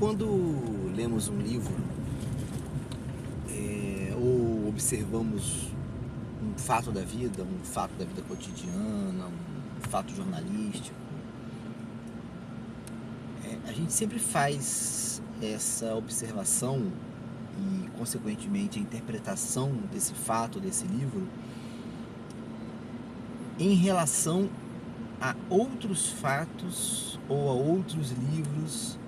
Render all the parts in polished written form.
Quando lemos um livro ou observamos um fato da vida cotidiana, um fato jornalístico, a gente sempre faz essa observação e, consequentemente, a interpretação desse fato, desse livro, em relação a outros fatos ou a outros livros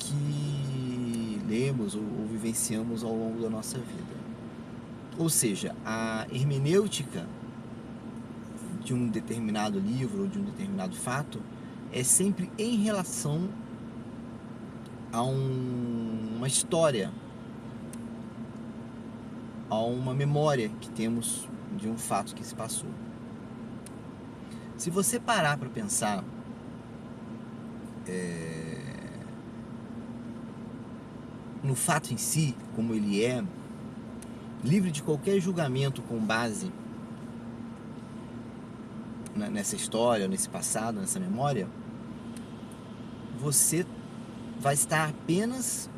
que lemos ou vivenciamos ao longo da nossa vida. Ou seja, a hermenêutica de um determinado livro ou de um determinado fato é sempre em relação a uma história, a uma memória que temos de um fato que se passou. Se você parar para pensar no fato em si, como ele é, livre de qualquer julgamento com base nessa história, nesse passado, nessa memória, você vai estar apenas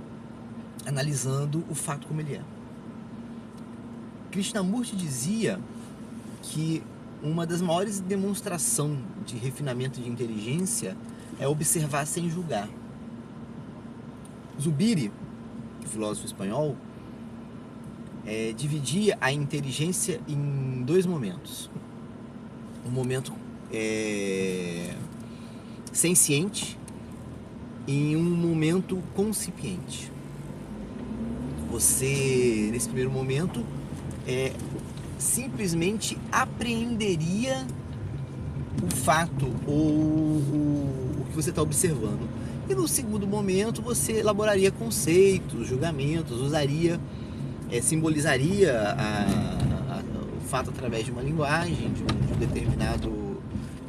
analisando o fato como ele é. Krishnamurti dizia que uma das maiores demonstrações de refinamento de inteligência é observar sem julgar. Zubiri, filósofo espanhol, dividia a inteligência em dois momentos. Um momento senciente e um momento concipiente. Você, nesse primeiro momento, simplesmente apreenderia o fato ou o que você está observando. E no segundo momento você elaboraria conceitos, julgamentos, simbolizaria o fato através de uma linguagem, de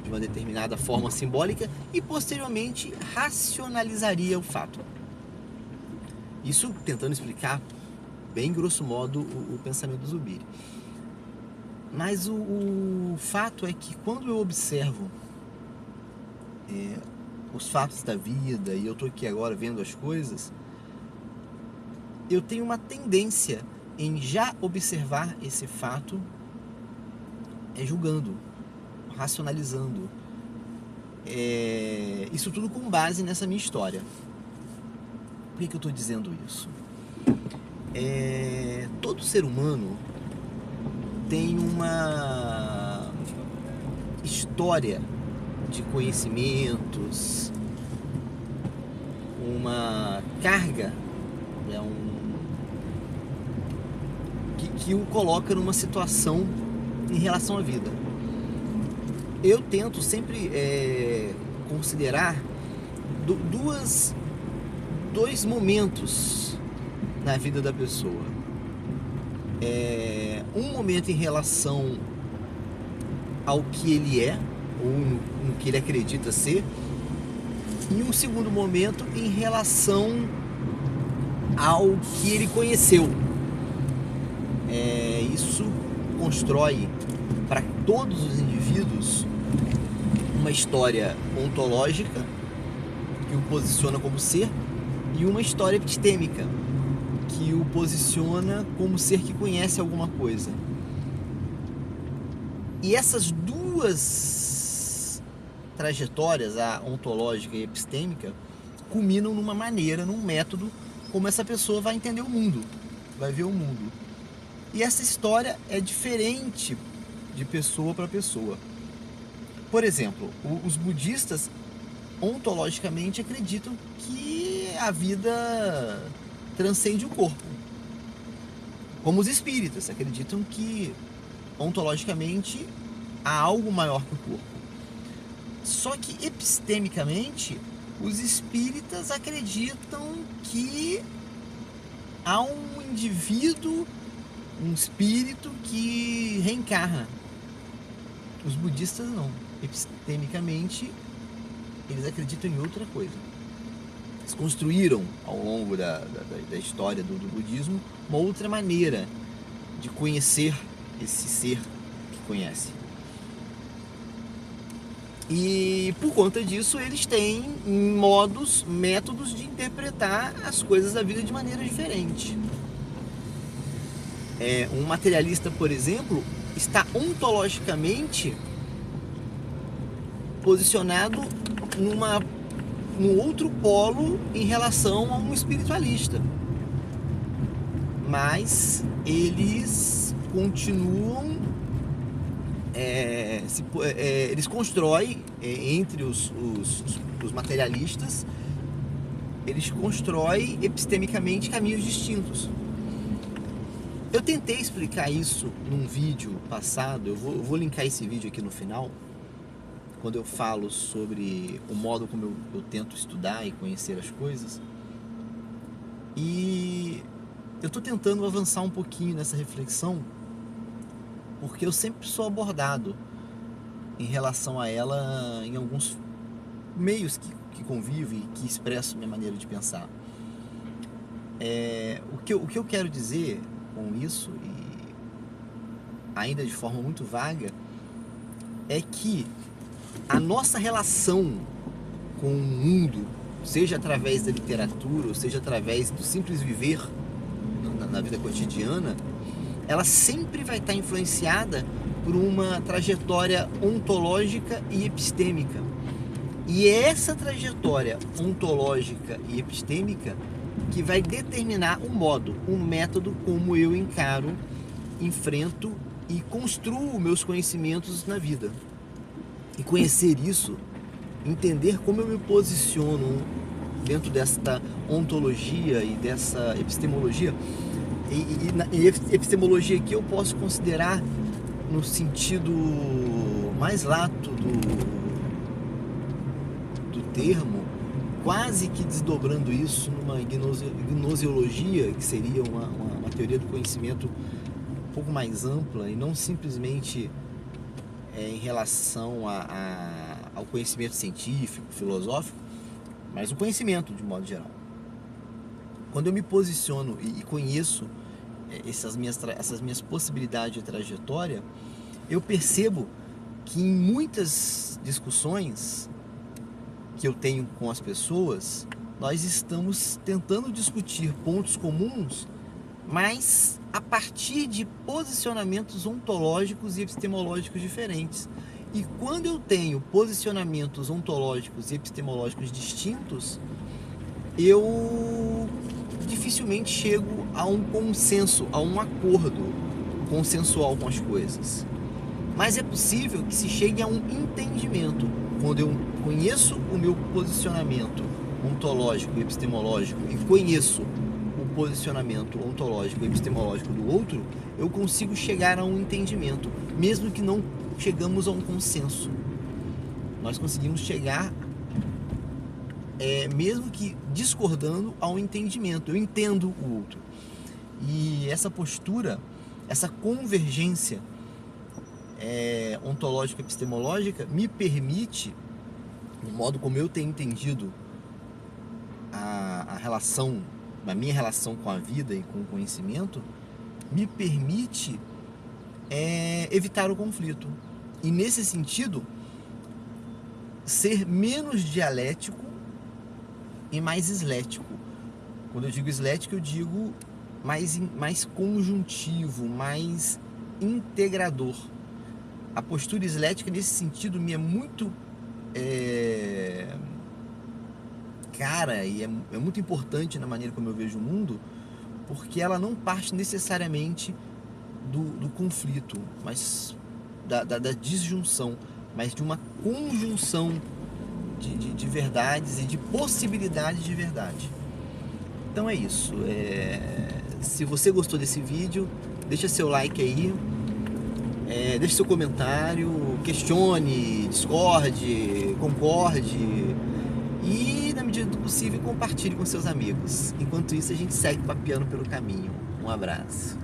uma determinada forma simbólica e posteriormente racionalizaria o fato. Isso tentando explicar bem grosso modo o pensamento do Zubiri. Mas o fato é que quando eu observo os fatos da vida e eu estou aqui agora vendo as coisas, eu tenho uma tendência em já observar esse fato julgando, racionalizando. Isso tudo com base nessa minha história. Por que eu estou dizendo isso? Todo ser humano tem uma história de conhecimentos, uma carga, que o coloca numa situação em relação à vida. Eu tento sempre considerar dois momentos na vida da pessoa. Um momento em relação ao que ele é, ou no que ele acredita ser, e um segundo momento em relação ao que ele conheceu. Isso constrói para todos os indivíduos uma história ontológica que o posiciona como ser e uma história epistêmica que o posiciona como ser que conhece alguma coisa. E essas duas trajetórias, a ontológica e a epistêmica, culminam numa maneira, num método como essa pessoa vai entender o mundo, vai ver o mundo. E essa história é diferente de pessoa para pessoa. Por exemplo, os budistas ontologicamente acreditam que a vida transcende o corpo. Como os espíritas acreditam que ontologicamente há algo maior que o corpo. Só que epistemicamente os espíritas acreditam que há um indivíduo, um espírito que reencarna. Os budistas não. Epistemicamente eles acreditam em outra coisa. Eles construíram ao longo da história do budismo uma outra maneira de conhecer esse ser que conhece. E por conta disso eles têm métodos de interpretar as coisas da vida de maneira diferente. Um materialista, por exemplo, está ontologicamente posicionado num outro polo em relação a um espiritualista. Mas eles continuam, eles constroem, entre os materialistas, eles constroem epistemicamente caminhos distintos. Eu tentei explicar isso num vídeo passado, eu vou linkar esse vídeo aqui no final, quando eu falo sobre o modo como eu tento estudar e conhecer as coisas. E eu estou tentando avançar um pouquinho nessa reflexão, porque eu sempre sou abordado em relação a ela em alguns meios que convivo e que expresso minha maneira de pensar. O que eu quero dizer com isso, e ainda de forma muito vaga, é que a nossa relação com o mundo, seja através da literatura, ou seja através do simples viver na vida cotidiana, ela sempre vai estar influenciada por uma trajetória ontológica e epistêmica. E é essa trajetória ontológica e epistêmica que vai determinar o modo, o método como eu encaro, enfrento e construo meus conhecimentos na vida. E conhecer isso, entender como eu me posiciono dentro desta ontologia e dessa epistemologia, e epistemologia aqui eu posso considerar no sentido mais lato do termo, quase que desdobrando isso numa gnoseologia, que seria uma teoria do conhecimento um pouco mais ampla e não simplesmente em relação ao conhecimento científico, filosófico, mas o conhecimento de modo geral. Quando eu me posiciono e conheço essas minhas possibilidades de trajetória, eu percebo que em muitas discussões que eu tenho com as pessoas, nós estamos tentando discutir pontos comuns, mas a partir de posicionamentos ontológicos e epistemológicos diferentes. E quando eu tenho posicionamentos ontológicos e epistemológicos distintos, eu dificilmente chego a um consenso, a um acordo consensual com as coisas. Mas é possível que se chegue a um entendimento. Quando eu conheço o meu posicionamento ontológico e epistemológico e conheço o posicionamento ontológico e epistemológico do outro, eu consigo chegar a um entendimento, mesmo que não chegamos a um consenso. Nós conseguimos chegar, mesmo que discordando, a um entendimento. Eu entendo o outro. E essa postura, essa convergência ontológica e epistemológica me permite, no modo como eu tenho entendido a minha relação com a vida e com o conhecimento, me permite evitar o conflito. E nesse sentido, ser menos dialético e mais eslético. Quando eu digo eslético, eu digo mais conjuntivo, mais integrador. A postura eslética, nesse sentido, me é muito cara e é muito importante na maneira como eu vejo o mundo, porque ela não parte necessariamente do conflito, mas da disjunção, mas de uma conjunção de verdades e de possibilidades de verdade. Então é isso. Se você gostou desse vídeo, deixa seu like aí, deixe seu comentário, questione, discorde, concorde e, na medida do possível, compartilhe com seus amigos. Enquanto isso, a gente segue papeando pelo caminho. Um abraço.